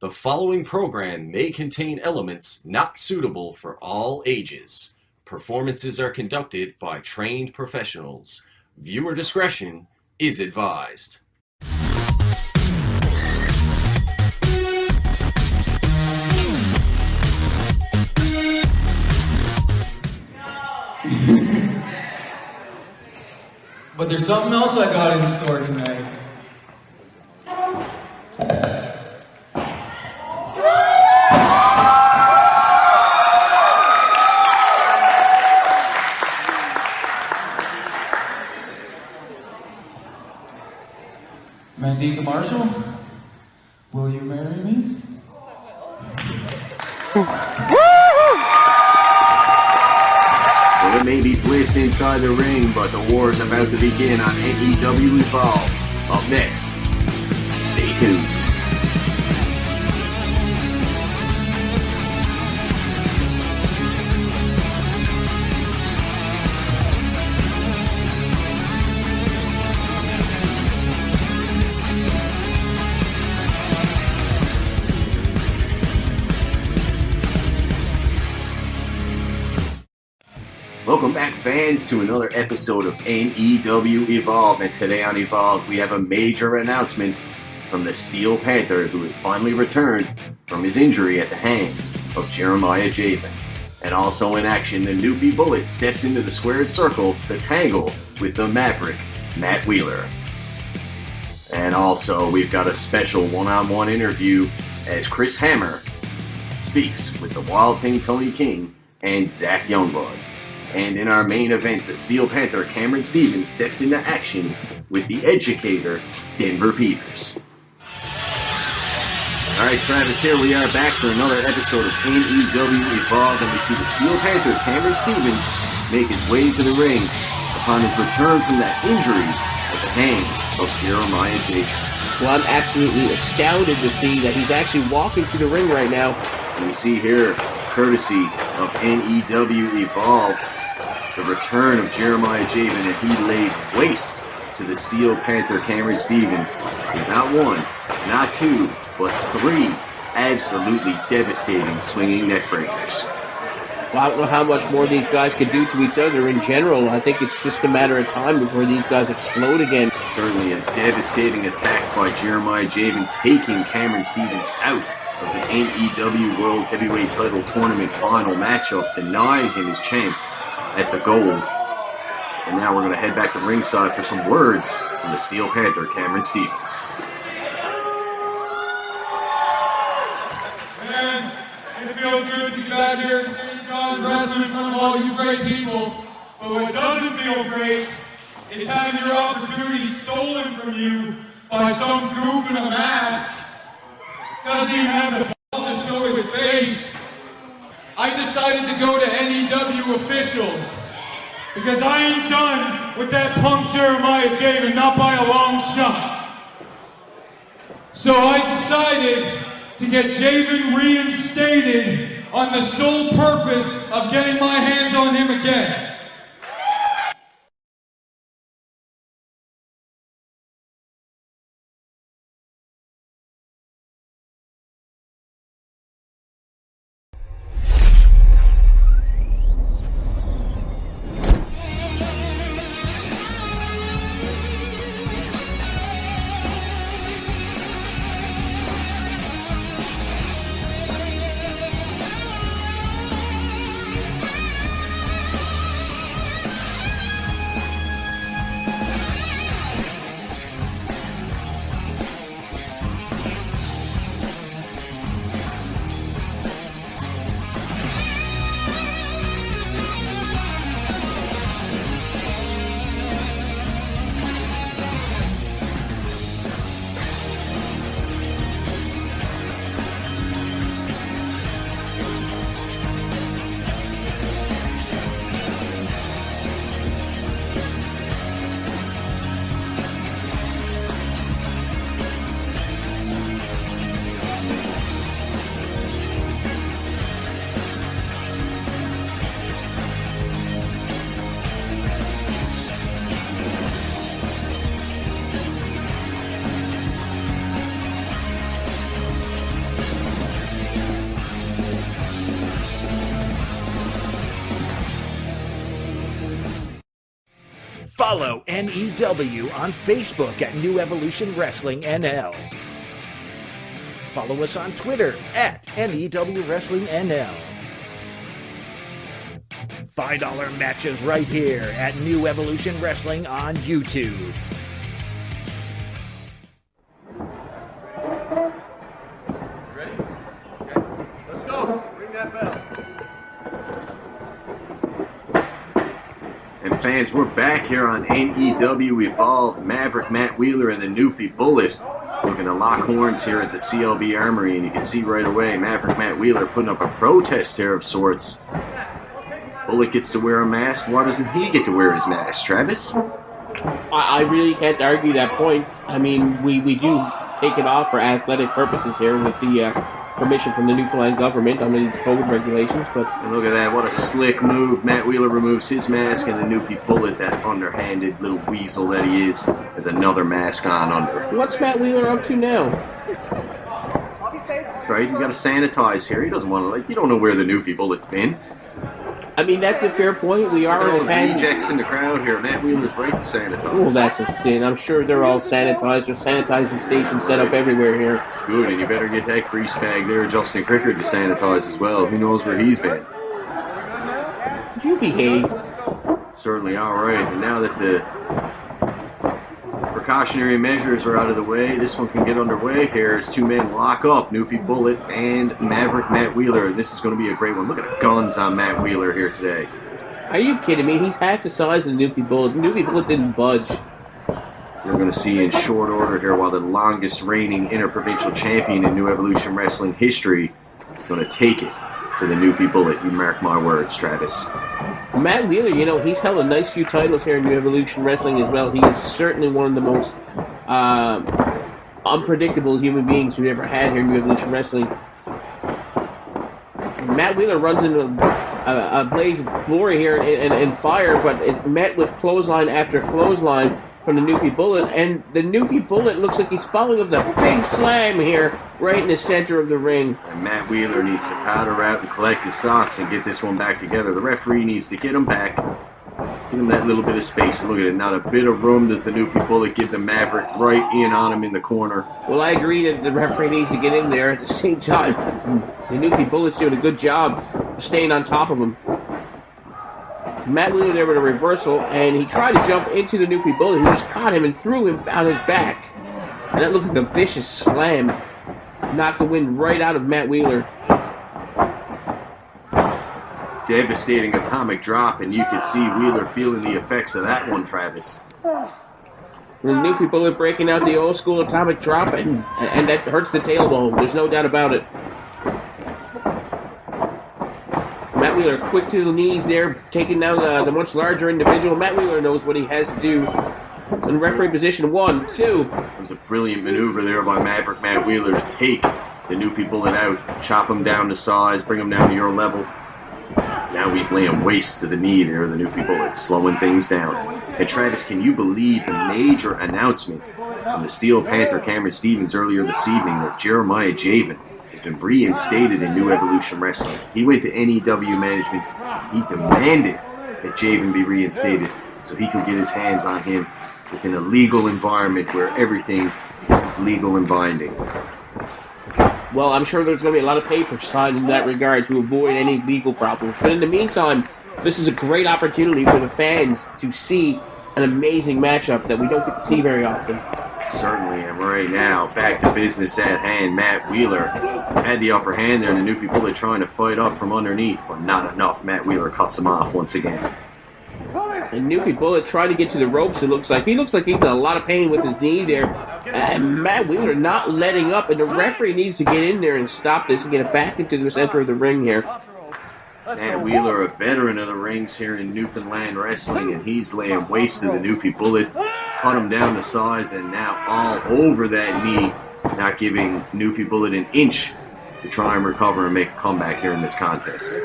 The following program may contain elements not suitable for all ages. Performances are conducted by trained professionals. Viewer discretion is advised. But there's something else I got in store tonight. Mandika Marshall, will you marry me? Well, it may be bliss inside the ring, but the war is about to begin on NEW Evolved. Up next, stay tuned. Welcome back, fans, to another episode of NEW Evolved. And today on Evolved, we have a major announcement from the Steel Panther, who has finally returned from his injury at the hands of Jeremiah Jayven. And also in action, the Newfie Bullet steps into the squared circle to tangle with the Maverick, Matt Wheeler. And also, we've got a special one-on-one interview as Chris Hammer speaks with the Wild Thing Tony King and Zach Youngblood. And in our main event, the Steel Panther Cameron Stevens steps into action with the Educator Denver Peters. Alright, Travis, here we are back for another episode of NEW Evolved, and we see the Steel Panther Cameron Stevens make his way to the ring upon his return from that injury at the hands of Jeremiah Jayven. Well, I'm absolutely astounded to see that he's actually walking to the ring right now. And we see here, courtesy of NEW Evolved, the return of Jeremiah Jayven, and he laid waste to the Steel Panther Cameron Stevens with not one, not two, but three absolutely devastating swinging neck breakers. Well, I don't know how much more these guys could do to each other in general. I think it's just a matter of time before these guys explode again. Certainly a devastating attack by Jeremiah Jayven, taking Cameron Stevens out of the NEW World Heavyweight Title Tournament final matchup, denying him his chance at the gold. And now we're going to head back to ringside for some words from the Steel Panther, Cameron Stevens. Man, it feels good to be back here at St. John's wrestling in front of all you great people. But what doesn't feel great is having your opportunity stolen from you by some goof in a mask. Doesn't even have the balls to show his face. I decided to go to NEW officials because I ain't done with that punk Jeremiah Jayven, not by a long shot. So I decided to get Jayven reinstated on the sole purpose of getting my hands on him again. Follow NEW on Facebook at New Evolution Wrestling NL. Follow us on Twitter at NEW Wrestling NL. $5 matches right here at New Evolution Wrestling on YouTube. Ready? Okay. Let's go. Ring that bell. And fans, we're back here on NEW Evolved. Maverick, Matt Wheeler, and the Newfie Bullet looking to lock horns here at the CLB Armory, and you can see right away Maverick, Matt Wheeler putting up a protest here of sorts. Bullet gets to wear a mask. Why doesn't he get to wear his mask, Travis? I really can't argue that point. I mean, we do take it off for athletic purposes here with the permission from the Newfoundland government under these COVID regulations. But and look at that, what a slick move. Matt Wheeler removes his mask, and the Newfie Bullet, that underhanded little weasel that he is, has another mask on under. What's Matt Wheeler up to now? That's right, you gotta sanitize here. He doesn't want to, you don't know where the Newfie Bullet's been. I mean, that's a fair point. We are all in the rejects in the crowd here. Matt Wheeler's right to sanitize. Well, that's a sin. I'm sure they're all sanitized. There's sanitizing stations set up everywhere here. Good, and you better get that grease bag there, Justin Cricker, to sanitize as well. Who knows where he's been? Would you behave? Certainly, all right. And now that the precautionary measures are out of the way, this one can get underway here as two men lock up, Newfie Bullet and Maverick Matt Wheeler. This is going to be a great one. Look at the guns on Matt Wheeler here today. Are you kidding me? He's half the size of Newfie Bullet. Newfie Bullet didn't budge. We're going to see in short order here while the longest reigning Interprovincial champion in New Evolution Wrestling history is going to take it for the Newfie Bullet. You mark my words, Travis. Matt Wheeler, you know, he's held a nice few titles here in New Evolution Wrestling as well. He is certainly one of the most unpredictable human beings we've ever had here in New Evolution Wrestling. Matt Wheeler runs into a blaze of glory here and fire, but it's met with clothesline after clothesline from the Newfie Bullet, and the Newfie Bullet looks like he's following up the big slam here right in the center of the ring. And Matt Wheeler needs to powder out and collect his thoughts and get this one back together. The referee needs to get him back, give him that little bit of space. Look at it, not a bit of room does the Newfie Bullet give the Maverick, right in on him in the corner. Well, I agree that the referee needs to get in there at the same time. The Newfie Bullet's doing a good job of staying on top of him. Matt Wheeler there with a reversal, and he tried to jump into the Newfie Bullet, who just caught him and threw him on his back. And that looked like a vicious slam. Knocked the wind right out of Matt Wheeler. Devastating atomic drop, and you can see Wheeler feeling the effects of that one, Travis. The Newfie Bullet breaking out the old school atomic drop, and that hurts the tailbone. There's no doubt about it. Matt Wheeler quick to the knees there, taking down the much larger individual. Matt Wheeler knows what he has to do. In referee position, 1, 2. It was a brilliant maneuver there by Maverick Matt Wheeler to take the Newfie Bullet out, chop him down to size, bring him down to your level. Now he's laying waste to the knee there, the Newfie Bullet, slowing things down. And Travis, can you believe the major announcement from the Steel Panther Cameron Stevens earlier this evening that Jeremiah Jayven has been reinstated in New Evolution Wrestling? He went to NEW management. He demanded that Jayven be reinstated so he could get his hands on him within a legal environment where everything is legal and binding. Well, I'm sure there's going to be a lot of papers signed in that regard to avoid any legal problems. But in the meantime, this is a great opportunity for the fans to see an amazing matchup that we don't get to see very often. Certainly, and right now, back to business at hand. Matt Wheeler had the upper hand there, and the Newfie Bullet trying to fight up from underneath, but not enough. Matt Wheeler cuts him off once again. And Newfie Bullet trying to get to the ropes, it looks like. He looks like he's in a lot of pain with his knee there. And Matt Wheeler not letting up, and the referee needs to get in there and stop this and get it back into the center of the ring here. Matt Wheeler, a veteran of the rings here in Newfoundland Wrestling, and he's laying waste to the Newfie Bullet. Cut him down to size, and now all over that knee, not giving Newfie Bullet an inch to try and recover and make a comeback here in this contest.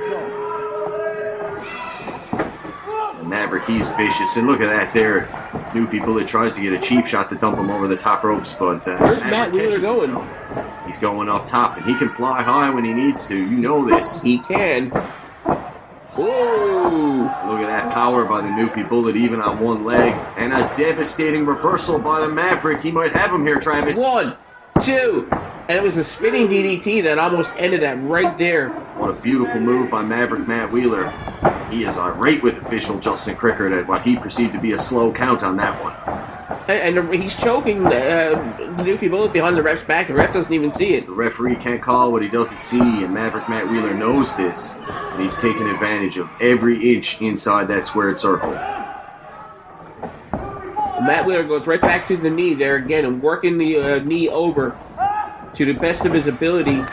Maverick, he's vicious, and look at that there. Newfie Bullet tries to get a cheap shot to dump him over the top ropes, but where's Matt Wheeler going? Himself. He's going up top, and he can fly high when he needs to. You know this. He can. Ooh! Look at that power by the Newfie Bullet, even on one leg. And a devastating reversal by the Maverick. He might have him here, Travis. 1, 2, and it was a spinning DDT that almost ended that right there. What a beautiful move by Maverick Matt Wheeler. He is irate with official Justin Crickert at what he perceived to be a slow count on that one. And he's choking the Newfie Bullet behind the ref's back. The ref doesn't even see it. The referee can't call what he doesn't see, and Maverick Matt Wheeler knows this. And he's taking advantage of every inch inside that squared circle. Matt Wheeler goes right back to the knee there again and working the knee over to the best of his ability.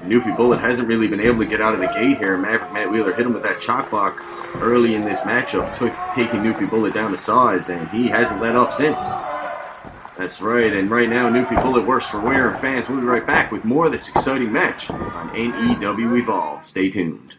Newfie Bullet hasn't really been able to get out of the gate here. Maverick Matt Wheeler hit him with that chalk block early in this matchup, taking Newfie Bullet down to size, and he hasn't let up since. That's right, and right now Newfie Bullet works for wear, and fans will be right back with more of this exciting match on NEW Evolved. Stay tuned.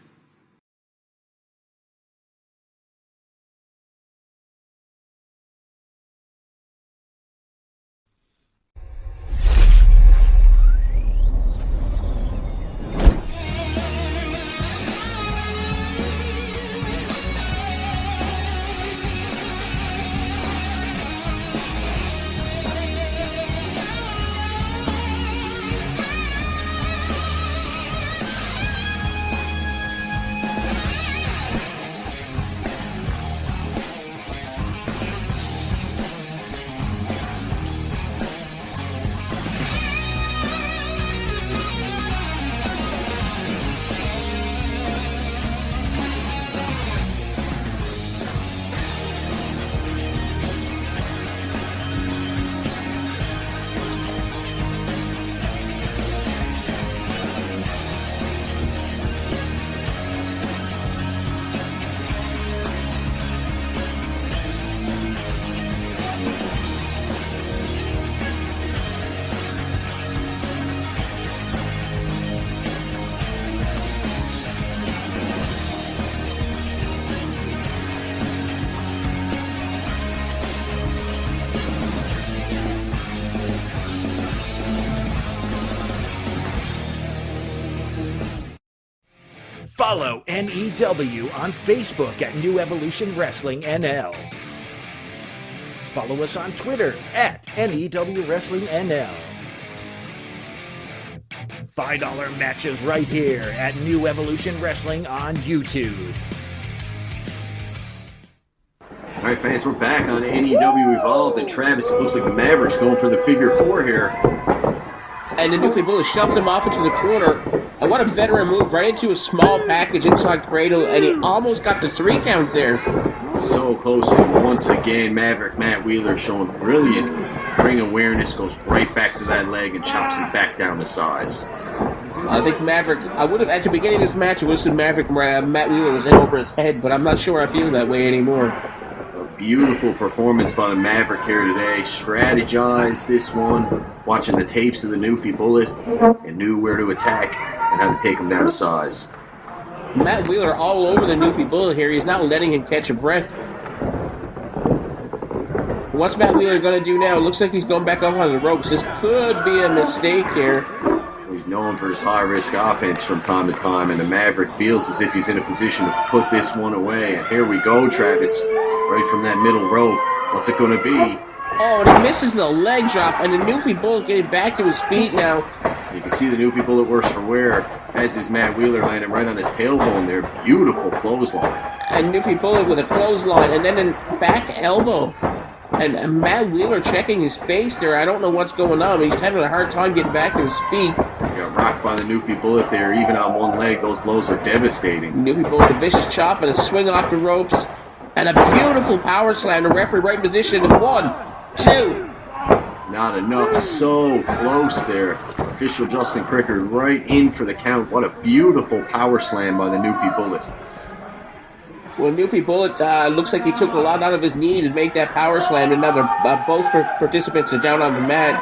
Follow NEW on Facebook at New Evolution Wrestling NL. Follow us on Twitter at NEW Wrestling NL. $5 matches right here at New Evolution Wrestling on YouTube. All right, fans, we're back on NEW Evolved, and Travis, it looks like the Mavericks going for the figure four here. And the Newfie Bullet shoves him off into the corner. And what a veteran move, right into a small package inside cradle, and he almost got the 3 count there. So close, and once again, Maverick Matt Wheeler showing brilliant ring awareness, goes right back to that leg and chops him back down to size. I think Maverick, I would have, at the beginning of this match, I would have said Maverick Matt Wheeler was in over his head, but I'm not sure I feel that way anymore. A beautiful performance by the Maverick here today. Strategized this one, watching the tapes of the Newfie Bullet, and knew where to attack and how to take him down to size. Matt Wheeler all over the Newfie Bullet here. He's not letting him catch a breath. What's Matt Wheeler going to do now? It looks like he's going back up on the ropes. This could be a mistake here. He's known for his high-risk offense from time to time, and the Maverick feels as if he's in a position to put this one away. And here we go, Travis, right from that middle rope. What's it going to be? Oh, and he misses the leg drop, and the Newfie Bullet getting back to his feet now. You can see the Newfie Bullet works for wear, as is Matt Wheeler landing right on his tailbone there. Beautiful clothesline. And Newfie Bullet with a clothesline, and then a back elbow. And Matt Wheeler checking his face there. I don't know what's going on. He's having a hard time getting back to his feet. Got rocked by the Newfie Bullet there, even on one leg. Those blows are devastating. Newfie Bullet, a vicious chop and a swing off the ropes. And a beautiful power slam. The referee right position of 1, 2. Not enough. So close there. Official Justin Crickert right in for the count. What a beautiful power slam by the Newfie Bullet. Well, Newfie Bullet looks like he took a lot out of his knee to make that power slam. And now both participants are down on the mat.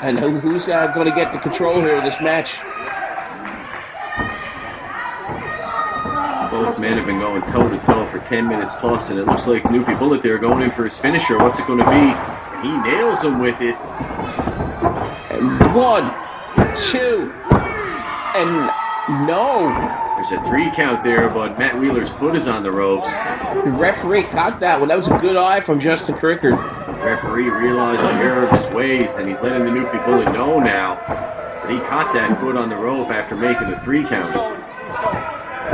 And who's going to get the control here of this match? Both men have been going toe-to-toe for 10 minutes plus, and it looks like Newfie Bullet there going in for his finisher. What's it going to be? And he nails him with it. And 1, 2, and No. There's a 3 count there, but Matt Wheeler's foot is on the ropes. The referee caught that one. That was a good eye from Justin Crickard. The referee realized the error of his ways, and he's letting the Newfie Bullet know now. But he caught that foot on the rope after making the 3 count.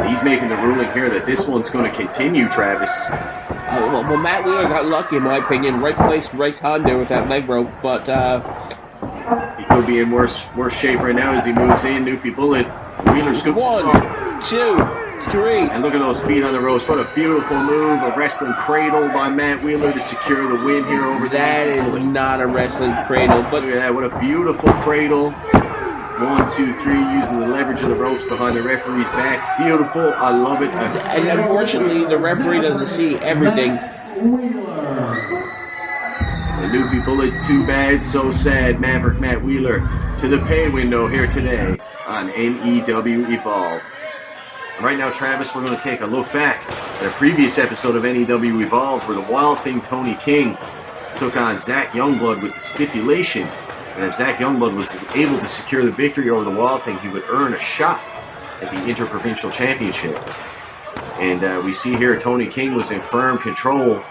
He's making the ruling here that this one's going to continue, Travis. Well, Matt Wheeler got lucky, in my opinion. Right place, right time there with that leg rope. But he could be in worse shape right now as he moves in. Newfie Bullet. Wheeler scoops 1, 2, 3. And look at those feet on the ropes. What a beautiful move. A wrestling cradle by Matt Wheeler to secure the win here over the That Newfie is Bullet. not a wrestling cradle. But Look at that. What a beautiful cradle. 1, 2, 3, using the leverage of the ropes behind the referee's back. Beautiful. I love it. and unfortunately, the referee doesn't see everything. The Newfie Bullet, too bad, so sad. Maverick Matt Wheeler to the pay window here today on NEW Evolved. And right now, Travis, we're going to take a look back at a previous episode of NEW Evolved where the Wild Thing Tony King took on Zach Youngblood with the stipulation that if Zach Youngblood was able to secure the victory over the Wild Thing, he would earn a shot at the Interprovincial Championship. And we see here Tony King was in firm control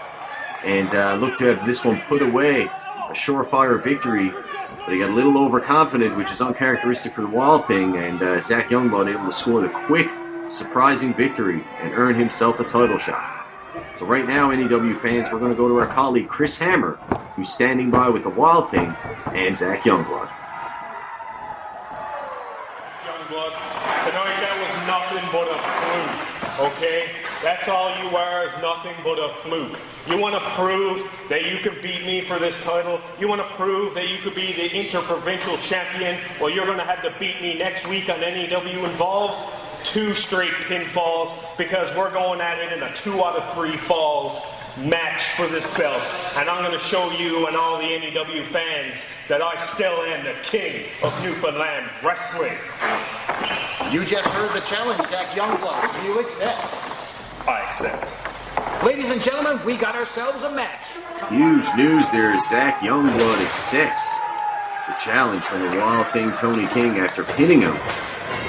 and looked to have this one put away. A surefire victory, but he got a little overconfident, which is uncharacteristic for the Wild Thing, and Zach Youngblood able to score the quick, surprising victory and earn himself a title shot. So right now, NEW fans, we're going to go to our colleague Chris Hammer, who's standing by with the Wild Thing and Zach Youngblood. Youngblood, tonight that was nothing but a fluke, okay? That's all you are, is nothing but a fluke. You want to prove that you can beat me for this title? You want to prove that you could be the Interprovincial Champion? Well, you're going to have to beat me next week on NEW Involved. 2 straight pinfalls, because we're going at it in a 2 out of 3 falls match for this belt. And I'm going to show you and all the NEW fans that I still am the king of Newfoundland wrestling. You just heard the challenge, Zach Youngblood. Do you accept? I accept. Ladies and gentlemen, we got ourselves a match. Huge news there. Zach Youngblood accepts the challenge from the Wild Thing Tony King after pinning him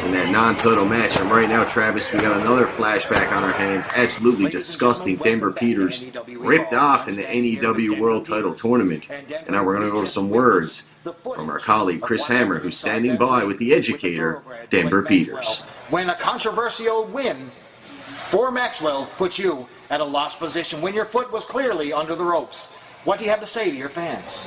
in that non-title match. And right now, Travis, we got another flashback on our hands. Absolutely disgusting. Denver Peters ripped off in the NEW World Title Tournament. And now we're going to go to some words from our colleague Chris Hammer, who's standing by with the Educator, Denver Peters. When a controversial win for Maxwell put you at a lost position when your foot was clearly under the ropes. What do you have to say to your fans?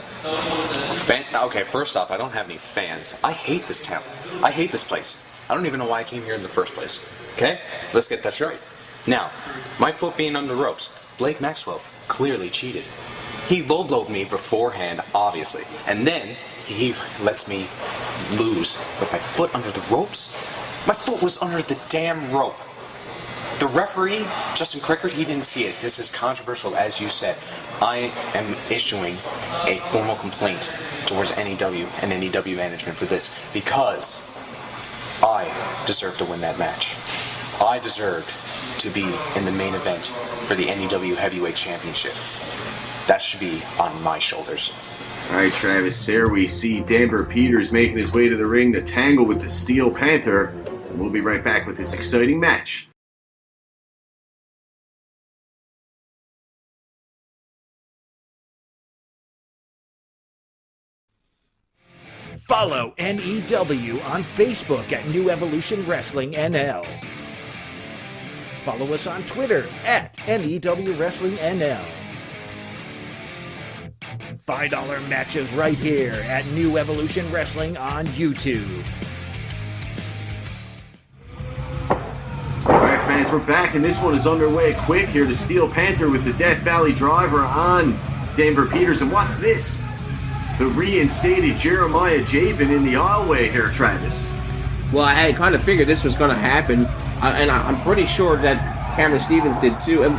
Okay, first off, I don't have any fans. I hate this town. I hate this place. I don't even know why I came here in the first place. Okay? Let's get that straight. Now, my foot being under the ropes, Blake Maxwell clearly cheated. He low-blowed me beforehand, obviously, and then he lets me lose with my foot under the ropes. My foot was under the damn rope. The referee, Justin Crickard, he didn't see it. This is controversial, as you said. I am issuing a formal complaint towards NEW and NEW management for this because I deserve to win that match. I deserved to be in the main event for the NEW Heavyweight Championship. That should be on my shoulders. All right, Travis, here we see Denver Peters making his way to the ring to tangle with the Steel Panther. And we'll be right back with this exciting match. Follow NEW on Facebook at New Evolution Wrestling NL. Follow us on Twitter at NEW Wrestling NL. $5 matches right here at New Evolution Wrestling on YouTube. All right, fans, we're back, and this one is underway quick here. The Steel Panther with the Death Valley Driver on Denver Peters. And what's this? The reinstated Jeremiah Jayven in the aisleway here, Travis. Well, I kind of figured this was going to happen, and I'm pretty sure that Cameron Stevens did too. And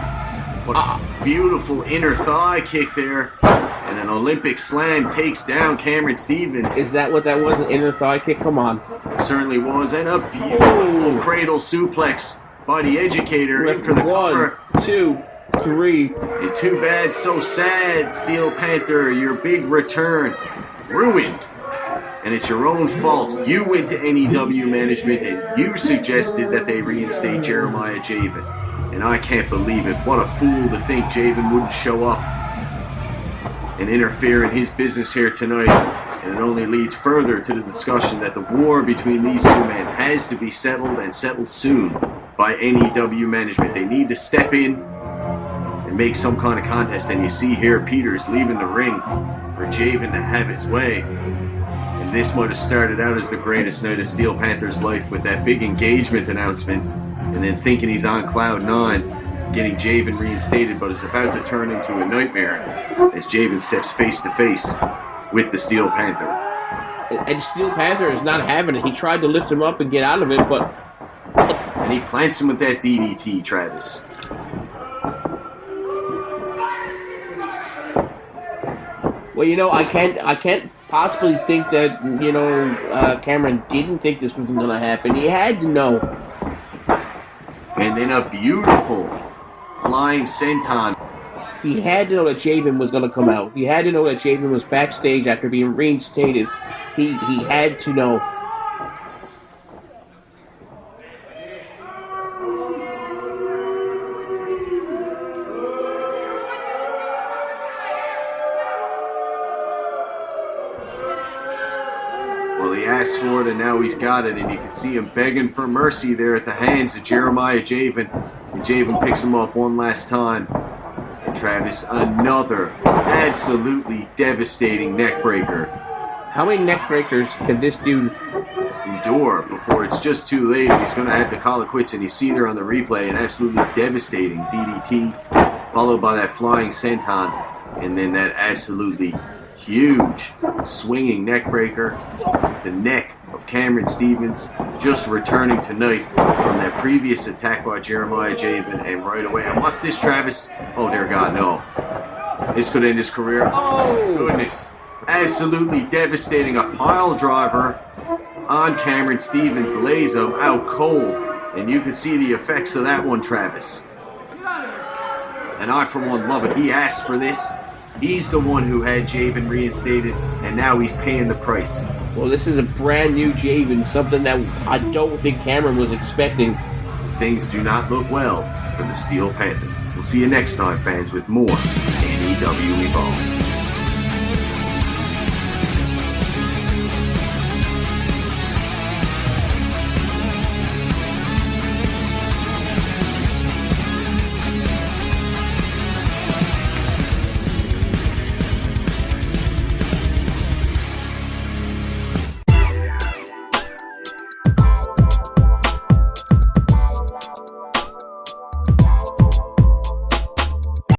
what a beautiful inner thigh kick there. And an Olympic slam takes down Cameron Stevens. Is that what that was, an inner thigh kick? Come on. It certainly was. And a beautiful cradle suplex by the Educator in for the cover. 1, 2, 3. And too bad, so sad, Steel Panther. Your big return ruined. And it's your own fault. You went to NEW management and you suggested that they reinstate Jeremiah Jayven. And I can't believe it. What a fool to think Jayven wouldn't show up and interfere in his business here tonight. And it only leads further to the discussion that the war between these two men has to be settled, and settled soon, by NEW management. They need to step in and make some kind of contest. And you see here Peters leaving the ring for Jayven to have his way. And this might have started out as the greatest night of Steel Panther's life with that big engagement announcement, and then thinking he's on cloud 9, getting Jayven reinstated, but it's about to turn into a nightmare as Jayven steps face to face with the Steel Panther. And Steel Panther is not having it. He tried to lift him up and get out of it, but... And he plants him with that DDT, Travis. Well, you know, I can't possibly think that, Cameron didn't think this was going to happen. He had to know. And then a beautiful flying senton. He had to know that Jayven was going to come out. He had to know that Jayven was backstage after being reinstated. He had to know. Well, he asked for it, and now he's got it, and you can see him begging for mercy there at the hands of Jeremiah Jayven. And Jayven picks him up one last time. And Travis, another absolutely devastating neck breaker. How many neck breakers can this dude endure before it's just too late? He's going to have to call it quits, and you see there on the replay an absolutely devastating DDT, followed by that flying senton, and then that absolutely huge swinging neck breaker. The neck of Cameron Stevens just returning tonight from that previous attack by Jeremiah Jayven, and right away, and what's this, Travis? Oh dear God, no. This could end his career. Oh goodness. Absolutely devastating. A pile driver on Cameron Stevens lays him out cold, and you can see the effects of that one, Travis. And I for one love it. He asked for this. He's the one who had Jayven reinstated, and now he's paying the price. Well, this is a brand new Jayven, something that I don't think Cameron was expecting. Things do not look well for the Steel Panther. We'll see you next time, fans, with more NEW Evolve.